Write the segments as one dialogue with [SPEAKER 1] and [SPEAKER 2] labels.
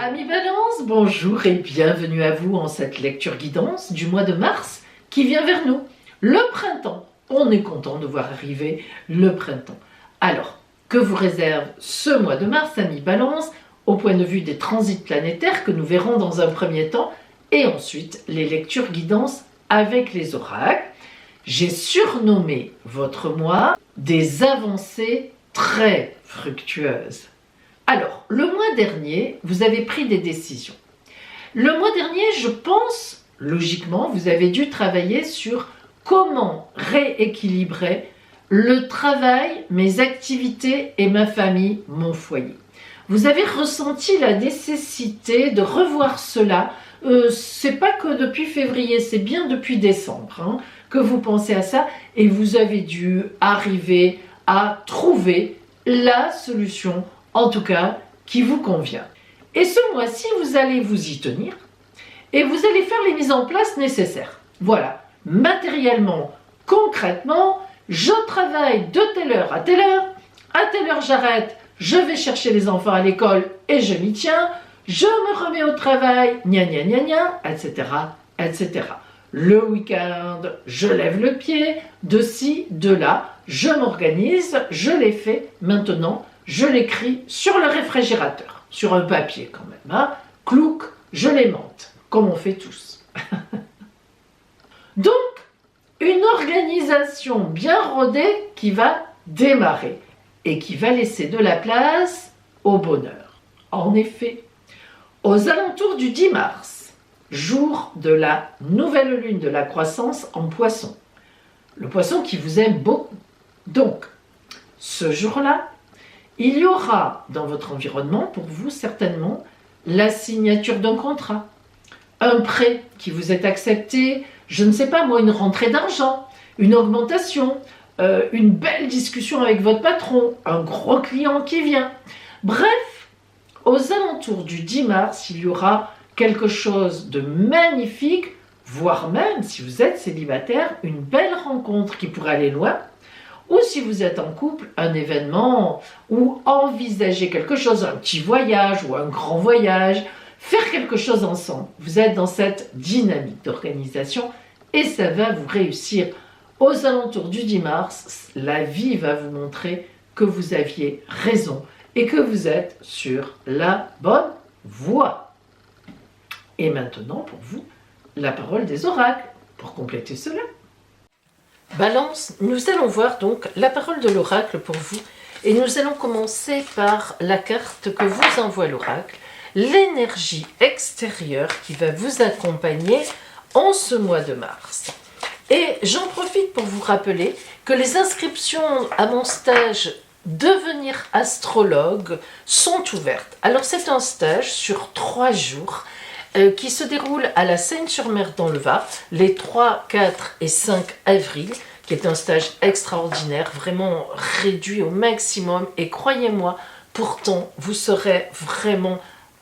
[SPEAKER 1] Amis Balance, bonjour et bienvenue à vous en cette lecture guidance du mois de mars qui vient vers nous. Le printemps, on est content de voir arriver le printemps. Alors, que vous réserve ce mois de mars, amis Balance, au point de vue des transits planétaires que nous verrons dans un premier temps, et ensuite les lectures guidance avec les oracles. J'ai surnommé votre mois des avancées très fructueuses. Alors, le mois dernier, vous avez pris des décisions. Le mois dernier, je pense, logiquement, vous avez dû travailler sur comment rééquilibrer le travail, mes activités et ma famille, mon foyer. Vous avez ressenti la nécessité de revoir cela. C'est pas que depuis février, c'est bien depuis décembre que vous pensez à ça et vous avez dû arriver à trouver la solution, en tout cas, qui vous convient. Et ce mois-ci, vous allez vous y tenir et vous allez faire les mises en place nécessaires. Voilà, matériellement, concrètement, je travaille de telle heure à telle heure j'arrête, je vais chercher les enfants à l'école et je m'y tiens, je me remets au travail, gna gna gna gna, etc., etc. Le week-end, je lève le pied, de ci, de là, je m'organise, je l'ai fait, maintenant, je l'écris sur le réfrigérateur, sur un papier quand même, clouc, je l'aimante, comme on fait tous. Donc, une organisation bien rodée qui va démarrer et qui va laisser de la place au bonheur. En effet, aux alentours du 10 mars, jour de la nouvelle lune de la croissance en poisson, le poisson qui vous aime beaucoup. Donc, ce jour-là, il y aura dans votre environnement, pour vous certainement, la signature d'un contrat, un prêt qui vous est accepté, je ne sais pas moi, une rentrée d'argent, une augmentation, une belle discussion avec votre patron, un gros client qui vient. Bref, aux alentours du 10 mars, il y aura quelque chose de magnifique, voire même, si vous êtes célibataire, une belle rencontre qui pourrait aller loin. Ou si vous êtes en couple, un événement, ou envisager quelque chose, un petit voyage ou un grand voyage, faire quelque chose ensemble. Vous êtes dans cette dynamique d'organisation et ça va vous réussir. Aux alentours du 10 mars, la vie va vous montrer que vous aviez raison et que vous êtes sur la bonne voie. Et maintenant, pour vous, la parole des oracles, pour compléter cela. Balance, nous allons voir donc la parole de l'oracle pour vous et nous allons commencer par la carte que vous envoie l'oracle, l'énergie extérieure qui va vous accompagner en ce mois de mars. Et j'en profite pour vous rappeler que les inscriptions à mon stage Devenir astrologue sont ouvertes. Alors c'est un stage sur 3 jours qui se déroule à la Seine-sur-Mer dans le Var, les 3, 4 et 5 avril, qui est un stage extraordinaire, vraiment réduit au maximum. Et croyez-moi, pourtant, vous serez vraiment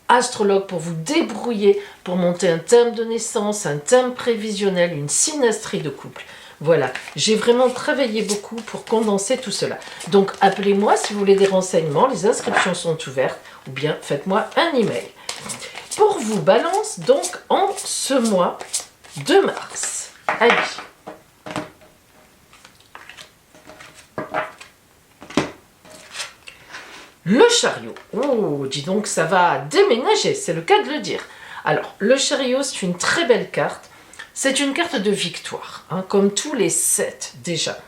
[SPEAKER 1] astrologue pour vous débrouiller, pour monter un thème de naissance, un thème prévisionnel, une synastrie de couple. Voilà, j'ai vraiment travaillé beaucoup pour condenser tout cela. Donc appelez-moi si vous voulez des renseignements, les inscriptions sont ouvertes, ou bien faites-moi un email. Pour vous, Balance, donc en ce mois de mars. Allez. Le chariot. Oh, dis donc, ça va déménager, c'est le cas de le dire. Alors, le chariot, c'est une très belle carte. C'est une carte de victoire, comme tous les 7 déjà.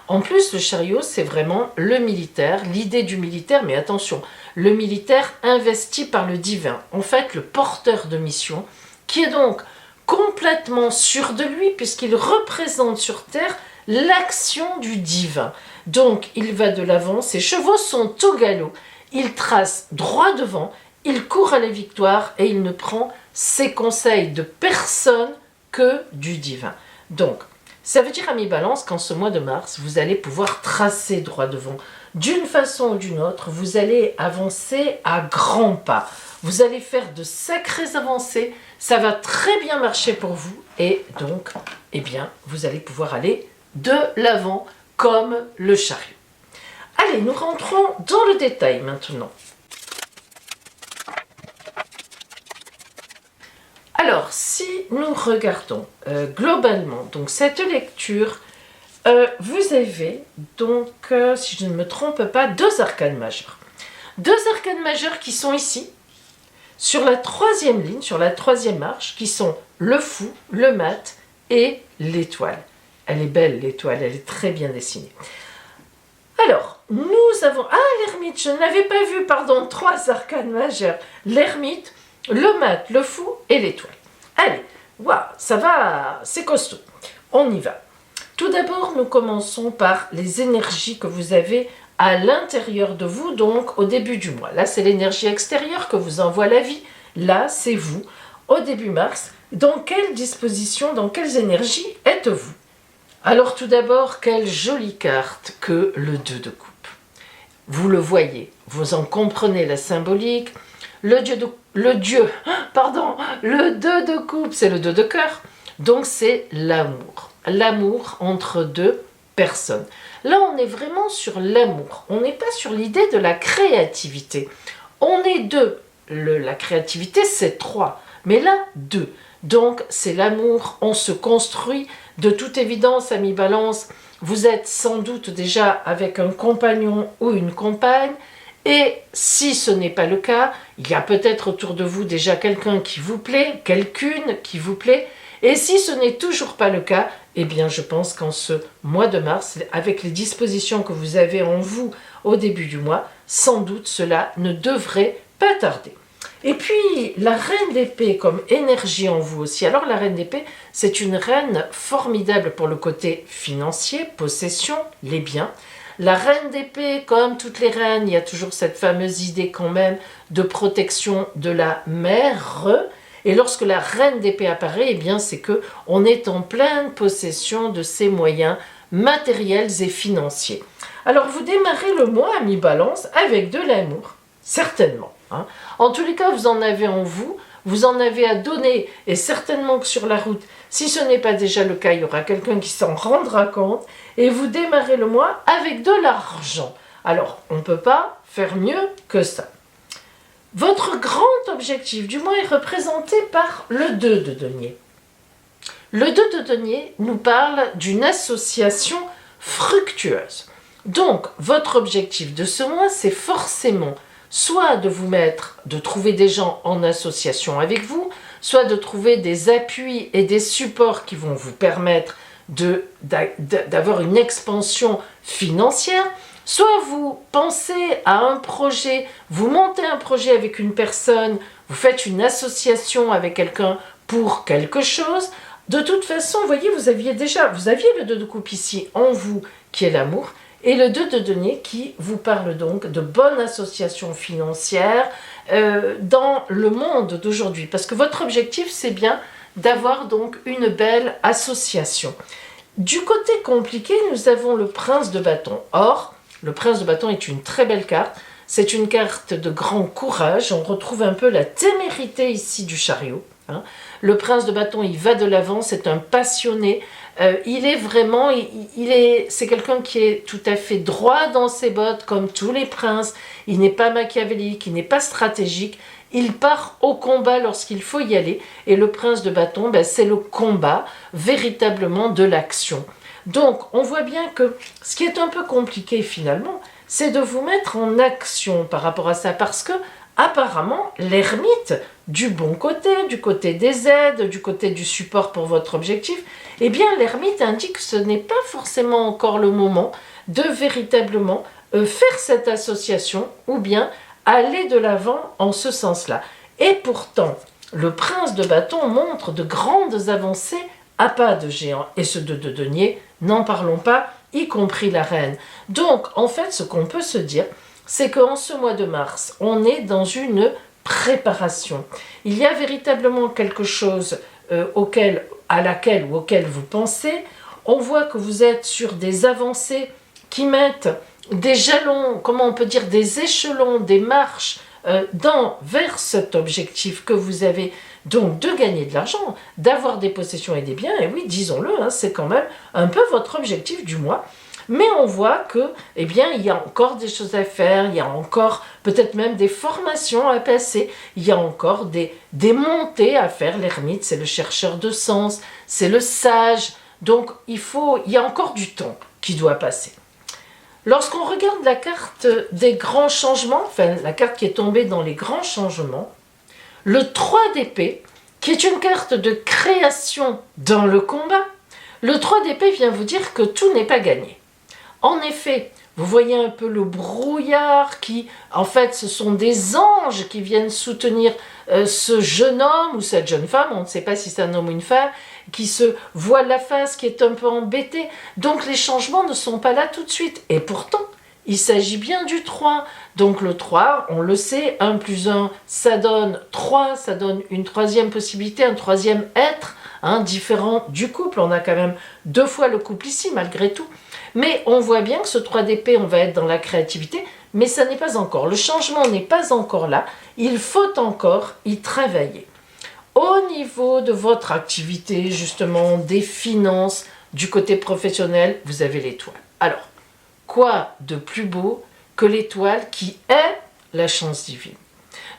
[SPEAKER 1] En plus, le chariot, c'est vraiment le militaire, l'idée du militaire, mais attention, le militaire investi par le divin. En fait, le porteur de mission, qui est donc complètement sûr de lui, puisqu'il représente sur Terre l'action du divin. Donc, il va de l'avant, ses chevaux sont au galop, il trace droit devant, il court à la victoire et il ne prend ses conseils de personne que du divin. Donc, ça veut dire, amis Balance, qu'en ce mois de mars, vous allez pouvoir tracer droit devant. D'une façon ou d'une autre, vous allez avancer à grands pas. Vous allez faire de sacrées avancées, ça va très bien marcher pour vous et donc, eh bien, vous allez pouvoir aller de l'avant comme le chariot. Allez, nous rentrons dans le détail maintenant. Alors, si nous regardons globalement donc cette lecture, vous avez donc, si je ne me trompe pas, 2 arcanes majeures. 2 arcanes majeures qui sont ici, sur la 3e ligne, sur la 3e marche, qui sont le fou, le mat et l'étoile. Elle est belle, l'étoile, elle est très bien dessinée. Alors, nous avons... Ah, l'ermite, je n'avais pas vu, pardon, 3 arcanes majeures. L'ermite, le mat, le fou et l'étoile. Allez, waouh, ça va, c'est costaud. On y va. Tout d'abord, nous commençons par les énergies que vous avez à l'intérieur de vous, donc au début du mois. Là, c'est l'énergie extérieure que vous envoie la vie. Là, c'est vous, au début mars. Dans quelle disposition, dans quelles énergies êtes-vous? Alors tout d'abord, quelle jolie carte que le 2 de coupe. Vous le voyez, vous en comprenez la symbolique. Le 2 de coupe, c'est le 2 de cœur. Donc c'est l'amour. L'amour entre 2 personnes. Là, on est vraiment sur l'amour. On n'est pas sur l'idée de la créativité. On est 2. La créativité, c'est 3. Mais là, 2. Donc, c'est l'amour. On se construit. De toute évidence, ami Balance, vous êtes sans doute déjà avec un compagnon ou une compagne. Et si ce n'est pas le cas, il y a peut-être autour de vous déjà quelqu'un qui vous plaît, quelqu'une qui vous plaît. Et si ce n'est toujours pas le cas, eh bien je pense qu'en ce mois de mars, avec les dispositions que vous avez en vous au début du mois, sans doute cela ne devrait pas tarder. Et puis la reine d'épée comme énergie en vous aussi. Alors la reine d'épée, c'est une reine formidable pour le côté financier, possession, les biens. La reine d'épée, comme toutes les reines, il y a toujours cette fameuse idée quand même de protection de la mère. Et lorsque la reine d'épée apparaît, eh bien c'est que on est en pleine possession de ses moyens matériels et financiers. Alors vous démarrez le mois, ami Balance, avec de l'amour, certainement. Hein. En tous les cas, vous en avez en vous, vous en avez à donner, et certainement que sur la route, si ce n'est pas déjà le cas, il y aura quelqu'un qui s'en rendra compte, et vous démarrez le mois avec de l'argent. Alors, on ne peut pas faire mieux que ça. Votre grand objectif du mois est représenté par le 2 de denier. Le 2 de denier nous parle d'une association fructueuse. Donc, votre objectif de ce mois, c'est forcément soit de trouver des gens en association avec vous, soit de trouver des appuis et des supports qui vont vous permettre d'avoir une expansion financière, soit vous pensez à un projet, vous montez un projet avec une personne, vous faites une association avec quelqu'un pour quelque chose. De toute façon, vous voyez, vous aviez le 2 de coupe ici en vous qui est l'amour, et le 2 de denier qui vous parle donc de bonne association financière dans le monde d'aujourd'hui. Parce que votre objectif, c'est bien d'avoir donc une belle association. Du côté compliqué, nous avons le prince de bâton. Or, le prince de bâton est une très belle carte. C'est une carte de grand courage. On retrouve un peu la témérité ici du chariot. Hein. Le prince de bâton, il va de l'avant, c'est un passionné. Il est vraiment, c'est quelqu'un qui est tout à fait droit dans ses bottes, comme tous les princes. Il n'est pas machiavélique, il n'est pas stratégique. Il part au combat lorsqu'il faut y aller. Et le prince de bâton, c'est le combat, véritablement de l'action. Donc, on voit bien que ce qui est un peu compliqué finalement, c'est de vous mettre en action par rapport à ça. Parce que, apparemment, l'ermite, du bon côté, du côté des aides, du côté du support pour votre objectif, eh bien, l'ermite indique que ce n'est pas forcément encore le moment de véritablement faire cette association ou bien aller de l'avant en ce sens-là. Et pourtant, le prince de bâton montre de grandes avancées à pas de géant. Et ce 2 de denier, n'en parlons pas, y compris la reine. Donc, en fait, ce qu'on peut se dire, c'est qu'en ce mois de mars, on est dans une préparation. Il y a véritablement quelque chose auquel vous pensez. On voit que vous êtes sur des avancées qui mettent des jalons, comment on peut dire, des échelons, des marches vers cet objectif que vous avez, donc de gagner de l'argent, d'avoir des possessions et des biens. Et oui, disons-le, hein, c'est quand même un peu votre objectif du mois. Mais on voit que, eh bien, il y a encore des choses à faire, il y a encore peut-être même des formations à passer, il y a encore des montées à faire. L'ermite, c'est le chercheur de sens, c'est le sage. Donc, il y a encore du temps qui doit passer. Lorsqu'on regarde la carte des grands changements, enfin, la carte qui est tombée dans les grands changements, le 3 d'épée, qui est une carte de création dans le combat, le 3 d'épée vient vous dire que tout n'est pas gagné. En effet, vous voyez un peu le brouillard qui, en fait, ce sont des anges qui viennent soutenir ce jeune homme ou cette jeune femme, on ne sait pas si c'est un homme ou une femme, qui se voit la face, qui est un peu embêté. Donc les changements ne sont pas là tout de suite. Et pourtant, il s'agit bien du 3. Donc le 3, on le sait, 1 plus 1, ça donne 3, ça donne une troisième possibilité, un troisième être, différent du couple. On a quand même 2 fois le couple ici, malgré tout. Mais on voit bien que ce 3 d'épée, on va être dans la créativité, mais ça n'est pas encore. Le changement n'est pas encore là. Il faut encore y travailler. Au niveau de votre activité, justement, des finances, du côté professionnel, vous avez l'étoile. Alors, quoi de plus beau que l'étoile qui est la chance divine?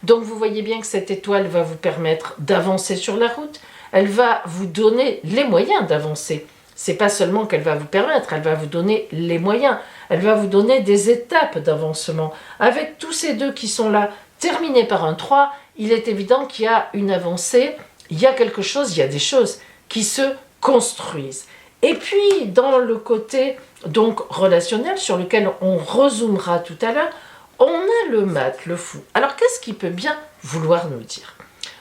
[SPEAKER 1] Donc vous voyez bien que cette étoile va vous permettre d'avancer sur la route, elle va vous donner les moyens d'avancer. C'est pas seulement qu'elle va vous permettre, elle va vous donner les moyens, elle va vous donner des étapes d'avancement. Avec tous ces 2 qui sont là, terminés par un 3, il est évident qu'il y a une avancée, il y a quelque chose, il y a des choses qui se construisent. Et puis, dans le côté donc relationnel, sur lequel on rezoomera tout à l'heure, on a le mat, le fou. Alors, qu'est-ce qu'il peut bien vouloir nous dire?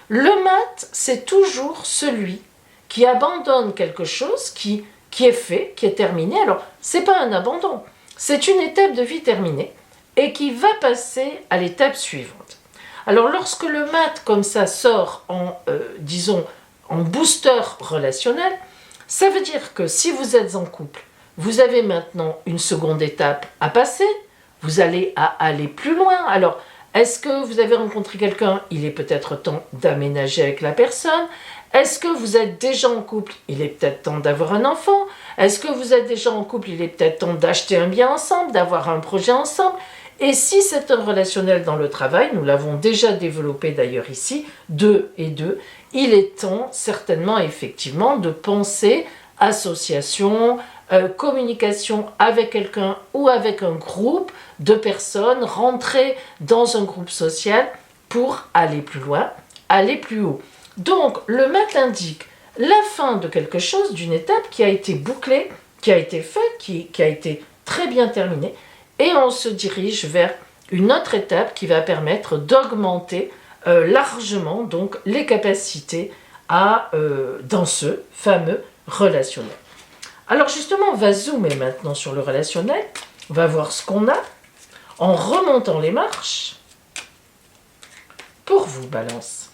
[SPEAKER 1] Le mat, c'est toujours celui qui abandonne quelque chose qui est fait, qui est terminé. Alors, c'est pas un abandon, c'est une étape de vie terminée et qui va passer à l'étape suivante. Alors, lorsque le mat, comme ça, sort en booster relationnel, ça veut dire que si vous êtes en couple, vous avez maintenant une seconde étape à passer, vous allez aller plus loin. Alors, est-ce que vous avez rencontré quelqu'un? Il est peut-être temps d'aménager avec la personne. Est-ce que vous êtes déjà en couple? Il est peut-être temps d'avoir un enfant. Est-ce que vous êtes déjà en couple? Il est peut-être temps d'acheter un bien ensemble, d'avoir un projet ensemble. Et si c'est un relationnel dans le travail, nous l'avons déjà développé d'ailleurs ici, 2 et 2, il est temps certainement effectivement de penser association, communication avec quelqu'un ou avec un groupe de personnes, rentrer dans un groupe social pour aller plus loin, aller plus haut. Donc le mat indique la fin de quelque chose, d'une étape qui a été bouclée, qui a été faite, qui a été très bien terminée, et on se dirige vers une autre étape qui va permettre d'augmenter largement donc les capacités dans ce fameux relationnel. Alors justement, on va zoomer maintenant sur le relationnel, on va voir ce qu'on a en remontant les marches pour vous, Balance.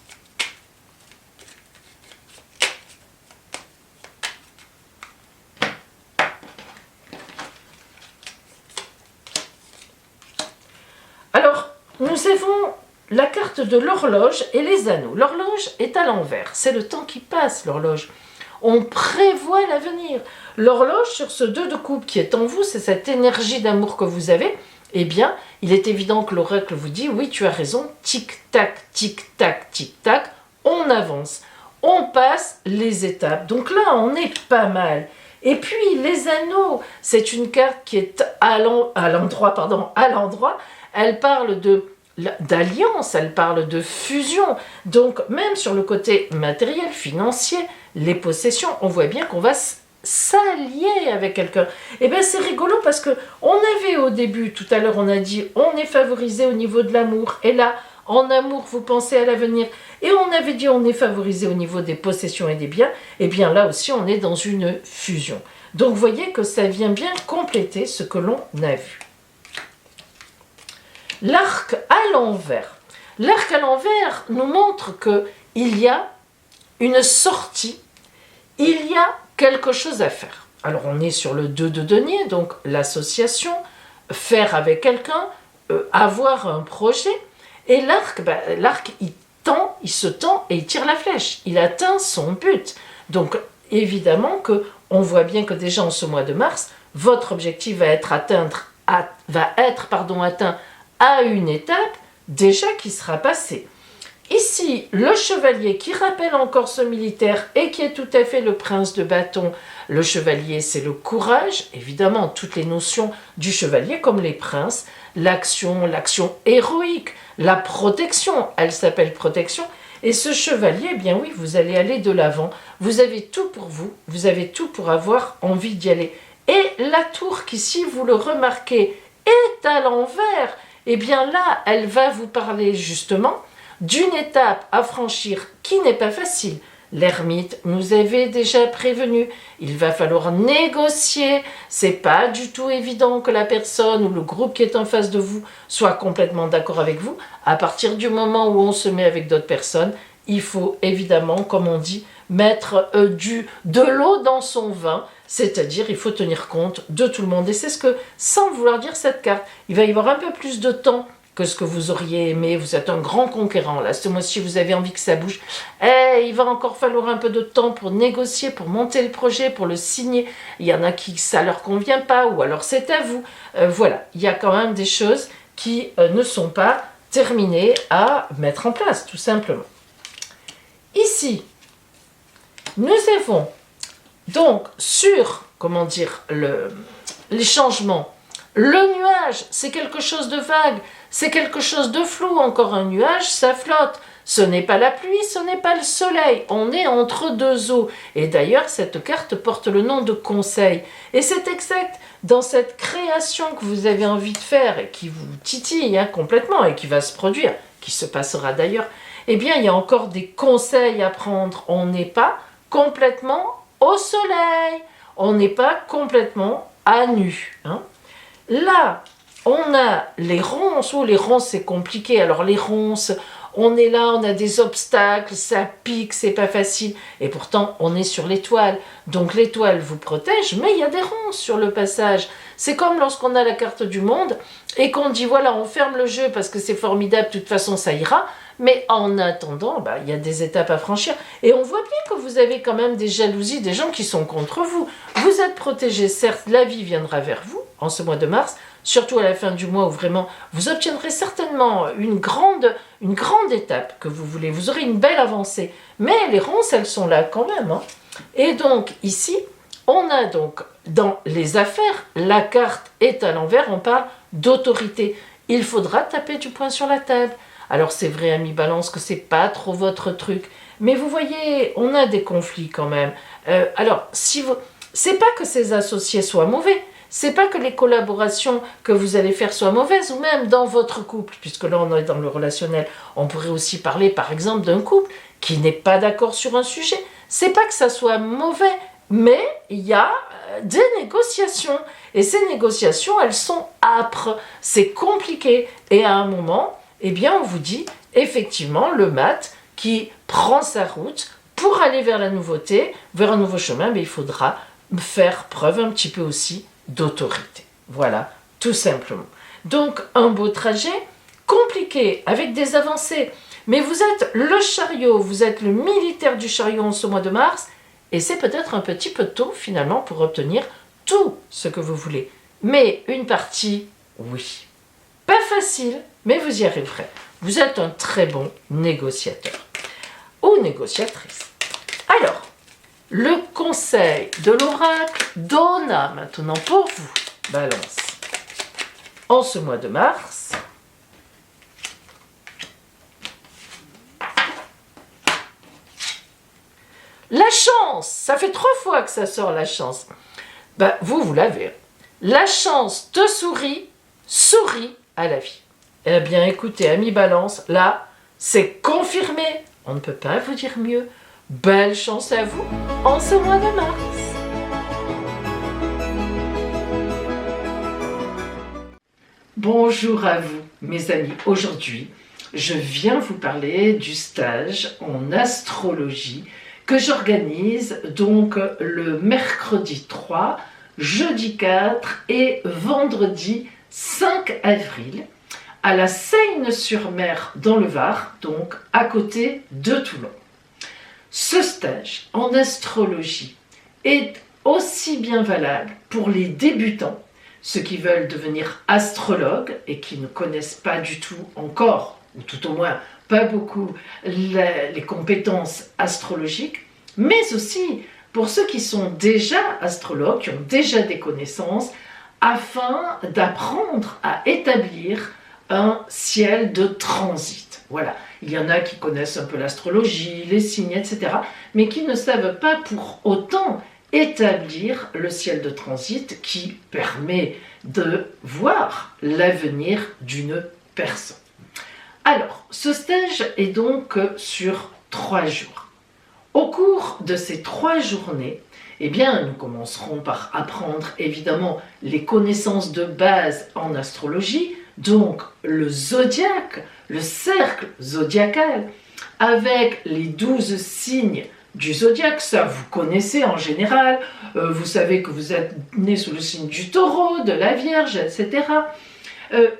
[SPEAKER 1] Alors, nous avons la carte de l'horloge et les anneaux. L'horloge est à l'envers, c'est le temps qui passe, l'horloge. On prévoit l'avenir. L'horloge, sur ce 2 de coupe qui est en vous, c'est cette énergie d'amour que vous avez, eh bien, il est évident que l'oracle vous dit, oui, tu as raison, tic-tac, tic-tac, tic-tac, on avance, on passe les étapes. Donc là, on est pas mal. Et puis, les anneaux, c'est une carte qui est à l'endroit, elle parle d'alliance, elle parle de fusion. Donc, même sur le côté matériel, financier, les possessions, on voit bien qu'on va s'allier avec quelqu'un. Et bien, c'est rigolo parce que on avait au début, tout à l'heure, on a dit, on est favorisé au niveau de l'amour. Et là, en amour, vous pensez à l'avenir. Et on avait dit, on est favorisé au niveau des possessions et des biens. Et bien, là aussi, on est dans une fusion. Donc, vous voyez que ça vient bien compléter ce que l'on a vu. L'arc à l'envers. L'arc à l'envers nous montre qu'il y a une sortie, il y a quelque chose à faire. Alors on est sur le 2 de denier, donc l'association, faire avec quelqu'un, avoir un projet. Et l'arc, il se tend et il tire la flèche. Il atteint son but. Donc évidemment qu'on voit bien que déjà en ce mois de mars, votre objectif va être atteint à une étape déjà qui sera passée. Ici, le chevalier qui rappelle encore ce militaire et qui est tout à fait le prince de bâton. Le chevalier, c'est le courage, évidemment, toutes les notions du chevalier comme les princes, l'action héroïque, la protection, elle s'appelle protection. Et ce chevalier, eh bien oui, vous allez aller de l'avant, vous avez tout pour vous avez tout pour avoir envie d'y aller. Et la tour qui, si vous le remarquez, est à l'envers, eh bien là, elle va vous parler justement d'une étape à franchir qui n'est pas facile. L'ermite nous avait déjà prévenu, il va falloir négocier, c'est pas du tout évident que la personne ou le groupe qui est en face de vous soit complètement d'accord avec vous. À partir du moment où on se met avec d'autres personnes, il faut évidemment, comme on dit, mettre de l'eau dans son vin, c'est-à-dire il faut tenir compte de tout le monde. Et c'est ce que, sans vouloir dire cette carte, il va y avoir un peu plus de temps que ce que vous auriez aimé. Vous êtes un grand conquérant là, ce mois-ci vous avez envie que ça bouge, il va encore falloir un peu de temps pour négocier, pour monter le projet, pour le signer. Il y en a qui ça leur convient pas, ou alors c'est à vous. Voilà, il y a quand même des choses qui ne sont pas terminées à mettre en place, tout simplement. Ici, nous avons donc sur, comment dire, les changements. Le nuage, c'est quelque chose de vague, c'est quelque chose de flou. Encore un nuage, ça flotte. Ce n'est pas la pluie, ce n'est pas le soleil. On est entre deux eaux. Et d'ailleurs, cette carte porte le nom de conseil. Et c'est exact. Dans cette création que vous avez envie de faire et qui vous titille complètement et qui va se produire, qui se passera d'ailleurs, eh bien, il y a encore des conseils à prendre. On n'est pas complètement au soleil. On n'est pas complètement à nu. Là, on a les ronces. Oh, les ronces, c'est compliqué. Alors, les ronces, on est là, on a des obstacles, ça pique, c'est pas facile. Et pourtant, on est sur l'étoile. Donc, l'étoile vous protège, mais il y a des ronces sur le passage. C'est comme lorsqu'on a la carte du monde et qu'on dit, voilà, on ferme le jeu parce que c'est formidable, de toute façon, ça ira. Mais en attendant, il y a des étapes à franchir. Et on voit bien que vous avez quand même des jalousies, des gens qui sont contre vous. Vous êtes protégés, certes, la vie viendra vers vous en ce mois de mars, surtout à la fin du mois où vraiment vous obtiendrez certainement une grande étape que vous voulez. Vous aurez une belle avancée. Mais les ronces, elles sont là quand même. Et donc, ici, on a donc, dans les affaires, la carte est à l'envers, on parle d'autorité. Il faudra taper du poing sur la table. Alors c'est vrai, ami Balance, que c'est pas trop votre truc, mais vous voyez, on a des conflits quand même. Alors, c'est pas que ces associés soient mauvais, c'est pas que les collaborations que vous allez faire soient mauvaises, ou même dans votre couple, puisque là on est dans le relationnel. On pourrait aussi parler par exemple d'un couple qui n'est pas d'accord sur un sujet. C'est pas que ça soit mauvais, mais il y a des négociations, et ces négociations, elles sont âpres, c'est compliqué, et à un moment, eh bien, on vous dit, effectivement, le mat qui prend sa route pour aller vers la nouveauté, vers un nouveau chemin, mais il faudra faire preuve un petit peu aussi d'autorité. Voilà, tout simplement. Donc, un beau trajet, compliqué, avec des avancées, mais vous êtes le chariot, vous êtes le militaire du chariot en ce mois de mars, et c'est peut-être un petit peu tôt, finalement, pour obtenir tout ce que vous voulez. Mais une partie, oui. Pas facile, mais vous y arriverez. Vous êtes un très bon négociateur ou négociatrice. Alors, le conseil de l'oracle Donna, maintenant pour vous, Balance. En ce mois de mars, la chance, ça fait 3 fois que ça sort la chance. Vous l'avez. La chance te sourit à la vie. Eh bien, écoutez, ami Balance, là, c'est confirmé. On ne peut pas vous dire mieux. Belle chance à vous en ce mois de mars. Bonjour à vous, mes amis. Aujourd'hui, je viens vous parler du stage en astrologie que j'organise donc le mercredi 3, jeudi 4 et vendredi 5 avril à la Seyne-sur-Mer dans le Var, donc à côté de Toulon. Ce stage en astrologie est aussi bien valable pour les débutants, ceux qui veulent devenir astrologues et qui ne connaissent pas du tout encore, ou tout au moins pas beaucoup, les compétences astrologiques, mais aussi pour ceux qui sont déjà astrologues, qui ont déjà des connaissances, afin d'apprendre à établir un ciel de transit. Voilà, il y en a qui connaissent un peu l'astrologie, les signes, etc., mais qui ne savent pas pour autant établir le ciel de transit qui permet de voir l'avenir d'une personne. Alors, ce stage est donc sur 3 jours. Au cours de ces 3 journées, eh bien, nous commencerons par apprendre évidemment les connaissances de base en astrologie, donc le zodiaque, le cercle zodiacal, avec les 12 signes du zodiaque, ça vous connaissez en général, vous savez que vous êtes né sous le signe du taureau, de la Vierge, etc.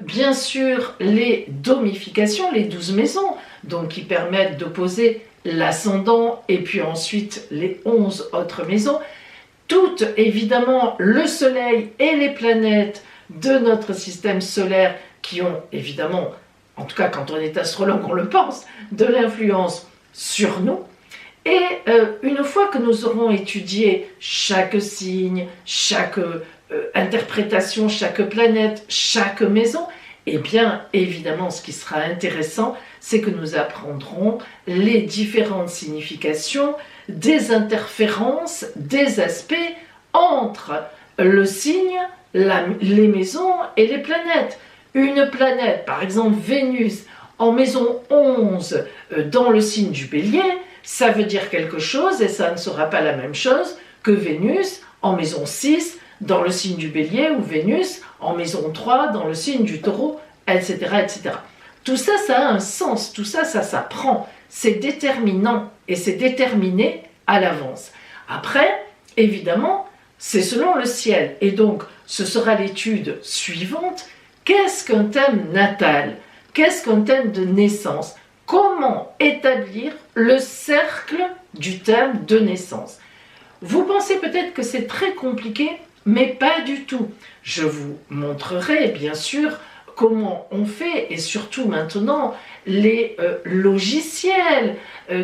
[SPEAKER 1] Bien sûr, les domifications, les 12 maisons, donc qui permettent d'opposer l'ascendant et puis ensuite les 11 autres maisons. Toutes, évidemment, le soleil et les planètes de notre système solaire qui ont évidemment, en tout cas quand on est astrologue on le pense, de l'influence sur nous. Et une fois que nous aurons étudié chaque signe, chaque interprétation, chaque planète, chaque maison, eh bien évidemment ce qui sera intéressant, c'est que nous apprendrons les différentes significations des interférences, des aspects entre le signe, les maisons et les planètes. Une planète, par exemple Vénus, en maison 11 dans le signe du Bélier, ça veut dire quelque chose et ça ne sera pas la même chose que Vénus en maison 6 dans le signe du Bélier ou Vénus en maison 3 dans le signe du Taureau, etc. etc. Tout ça, ça a un sens, tout ça, ça s'apprend, c'est déterminant et c'est déterminé à l'avance. Après, évidemment, c'est selon le ciel et donc ce sera l'étude suivante. Qu'est-ce qu'un thème natal? Qu'est-ce qu'un thème de naissance? Comment établir le cercle du thème de naissance? Vous pensez peut-être que c'est très compliqué, mais pas du tout. Je vous montrerai bien sûr comment on fait et surtout maintenant les logiciels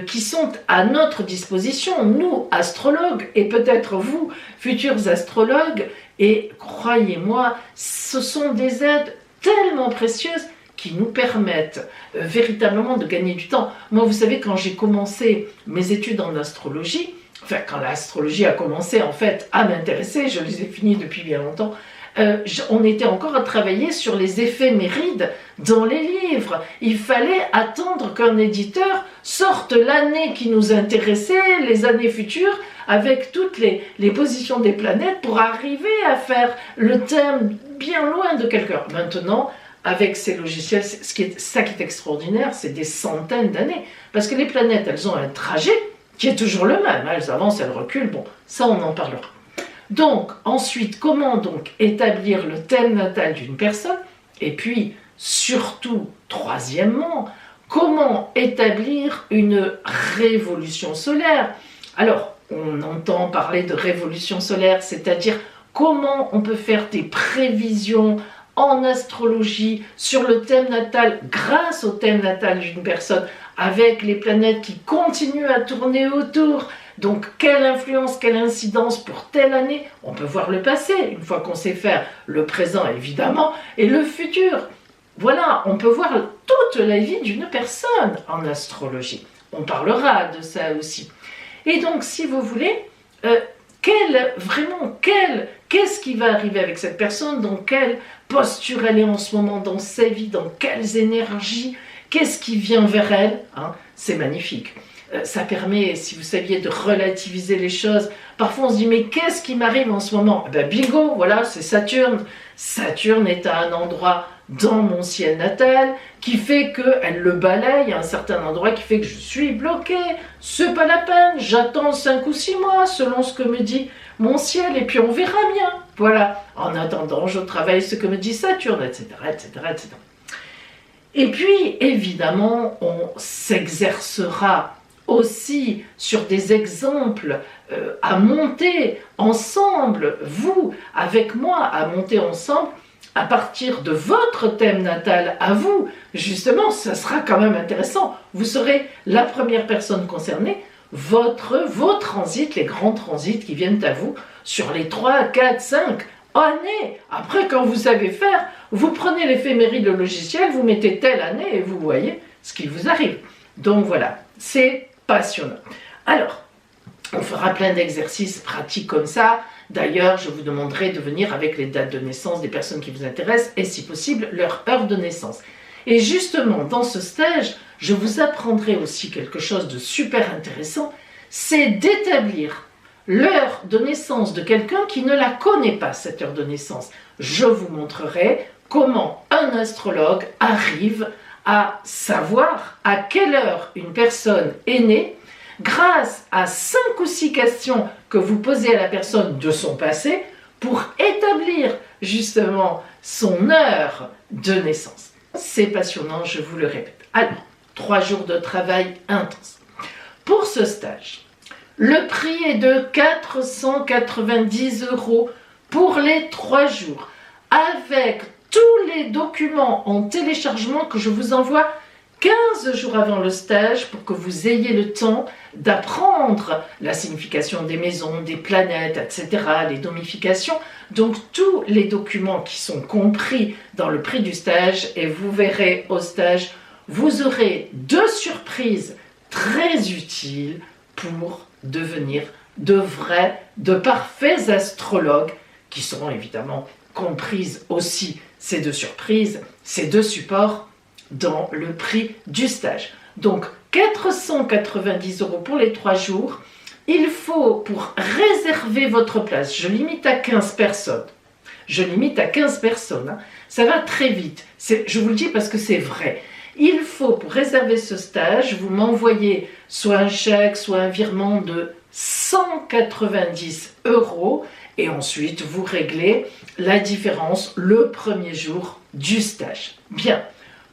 [SPEAKER 1] qui sont à notre disposition, nous astrologues et peut-être vous futurs astrologues, et croyez-moi, ce sont des aides tellement précieuses qui nous permettent véritablement de gagner du temps. Moi, vous savez, quand j'ai commencé mes études en astrologie, enfin, quand l'astrologie a commencé en fait à m'intéresser, je les ai finies depuis bien longtemps, on était encore à travailler sur les éphémérides dans les livres. Il fallait attendre qu'un éditeur sorte l'année qui nous intéressait, les années futures, avec toutes les positions des planètes pour arriver à faire le thème bien loin de quelqu'un. Maintenant, avec ces logiciels, ça qui est extraordinaire, c'est des centaines d'années. Parce que les planètes, elles ont un trajet qui est toujours le même. Elles avancent, elles reculent. Bon, ça, on en parlera. Donc, ensuite, comment donc établir le thème natal d'une personne? Et puis, surtout, troisièmement, comment établir une révolution solaire? Alors, on entend parler de révolution solaire, c'est-à-dire comment on peut faire des prévisions en astrologie sur le thème natal grâce au thème natal d'une personne avec les planètes qui continuent à tourner autour. Donc, quelle influence, quelle incidence pour telle année? On peut voir le passé, une fois qu'on sait faire le présent évidemment, et le futur. Voilà, on peut voir toute la vie d'une personne en astrologie. On parlera de ça aussi. Et donc, si vous voulez, qu'est-ce qui va arriver avec cette personne? Dans quelle posture elle est en ce moment dans sa vie? Dans quelles énergies? Qu'est-ce qui vient vers elle, hein? C'est magnifique. Ça permet, si vous saviez, de relativiser les choses. Parfois, on se dit, mais qu'est-ce qui m'arrive en ce moment? Eh bien, bingo, voilà, c'est Saturne. Saturne est à un endroit dans mon ciel natal qui fait qu'elle le balaye à un certain endroit qui fait que je suis bloquée. C'est pas la peine, j'attends 5 ou 6 mois selon ce que me dit mon ciel et puis on verra bien. Voilà, en attendant, je travaille ce que me dit Saturne, etc., etc., etc. Et puis, évidemment, on s'exercera aussi sur des exemples à monter ensemble, vous, avec moi, à monter ensemble à partir de votre thème natal à vous. Justement, ça sera quand même intéressant. Vous serez la première personne concernée, vos transits, les grands transits qui viennent à vous sur les 3, 4, 5 années. Après, quand vous savez faire, vous prenez l'éphéméride, le logiciel, vous mettez telle année et vous voyez ce qui vous arrive. Donc voilà, c'est passionnant. Alors, on fera plein d'exercices pratiques comme ça. D'ailleurs, je vous demanderai de venir avec les dates de naissance des personnes qui vous intéressent et si possible, leur heure de naissance. Et justement, dans ce stage, je vous apprendrai aussi quelque chose de super intéressant, c'est d'établir l'heure de naissance de quelqu'un qui ne la connaît pas, cette heure de naissance. Je vous montrerai comment un astrologue arrive à savoir à quelle heure une personne est née grâce à 5 ou 6 questions que vous posez à la personne de son passé pour établir justement son heure de naissance. C'est passionnant, je vous le répète. Alors, 3 jours de travail intense. Pour ce stage, le prix est de 490 € pour les 3 jours, avec tous les documents en téléchargement que je vous envoie 15 jours avant le stage pour que vous ayez le temps d'apprendre la signification des maisons, des planètes, etc., les domifications. Donc tous les documents qui sont compris dans le prix du stage, et vous verrez au stage, vous aurez 2 surprises très utiles pour devenir de parfaits astrologues qui seront évidemment comprises aussi ces 2 surprises, ces 2 supports dans le prix du stage. Donc 490 € pour les 3 jours. Il faut, pour réserver votre place, je limite à 15 personnes. Je limite à 15 personnes. Hein. Ça va très vite. Je vous le dis parce que c'est vrai. Il faut, pour réserver ce stage, vous m'envoyez soit un chèque, soit un virement de 190 € et ensuite vous réglez la différence le premier jour du stage. Bien.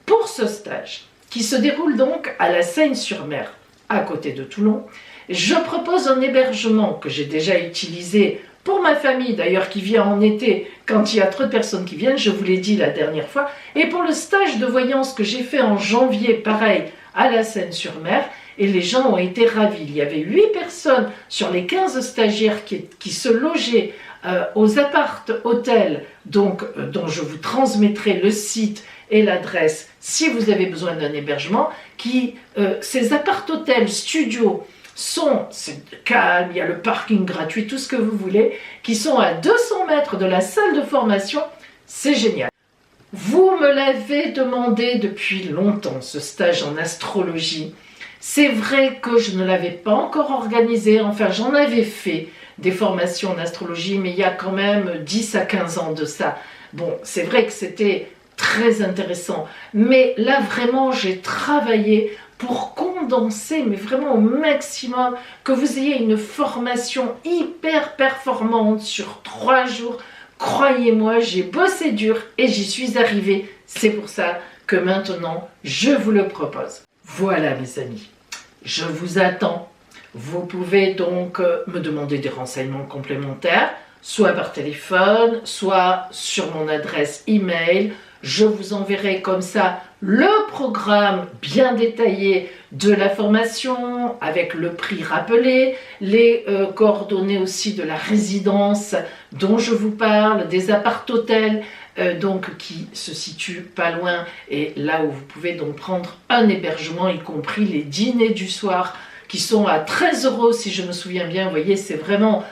[SPEAKER 1] Pour ce stage, qui se déroule donc à la Seine-sur-Mer, à côté de Toulon, je propose un hébergement que j'ai déjà utilisé pour ma famille, d'ailleurs, qui vient en été, quand il y a trop de personnes qui viennent, je vous l'ai dit la dernière fois, et pour le stage de voyance que j'ai fait en janvier, pareil, à la Seine-sur-Mer, et les gens ont été ravis. Il y avait 8 personnes sur les 15 stagiaires qui se logeaient aux appart-hôtels, dont je vous transmettrai le site et l'adresse si vous avez besoin d'un hébergement. Ces appart-hôtels studios c'est calme, il y a le parking gratuit, tout ce que vous voulez, qui sont à 200 mètres de la salle de formation. C'est génial. Vous me l'avez demandé depuis longtemps, ce stage en astrologie. C'est vrai que je ne l'avais pas encore organisé, enfin j'en avais fait des formations en astrologie, mais il y a quand même 10 à 15 ans de ça. Bon, c'est vrai que c'était très intéressant, mais là vraiment j'ai travaillé pour condenser, mais vraiment au maximum, que vous ayez une formation hyper performante sur 3 jours. Croyez-moi, j'ai bossé dur et j'y suis arrivée. C'est pour ça que maintenant, je vous le propose. Voilà mes amis, je vous attends. Vous pouvez donc me demander des renseignements complémentaires, soit par téléphone, soit sur mon adresse email. Je vous enverrai comme ça le programme bien détaillé de la formation avec le prix rappelé, les coordonnées aussi de la résidence dont je vous parle, des appart-hôtels donc qui se situent pas loin et là où vous pouvez donc prendre un hébergement, y compris les dîners du soir qui sont à 13 € si je me souviens bien. Vous voyez, c'est vraiment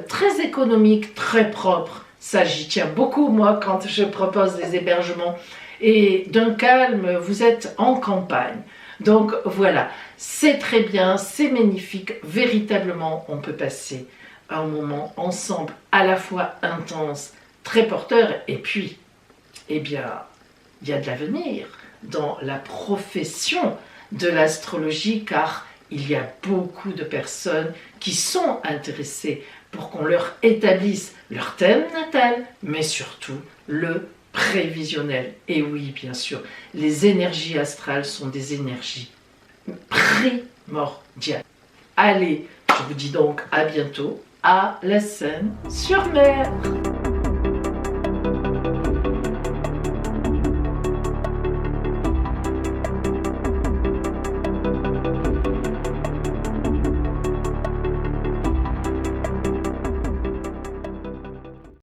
[SPEAKER 1] très économique, très propre. Ça, j'y tiens beaucoup, moi, quand je propose des hébergements. Et d'un calme, vous êtes en campagne. Donc, voilà, c'est très bien, c'est magnifique. Véritablement, on peut passer un moment ensemble à la fois intense, très porteur. Et puis, eh bien, il y a de l'avenir dans la profession de l'astrologie, car il y a beaucoup de personnes qui sont intéressées pour qu'on leur établisse leur thème natal, mais surtout le prévisionnel. Et oui, bien sûr, les énergies astrales sont des énergies primordial. Allez, je vous dis donc à bientôt à la Seine-sur-Mer.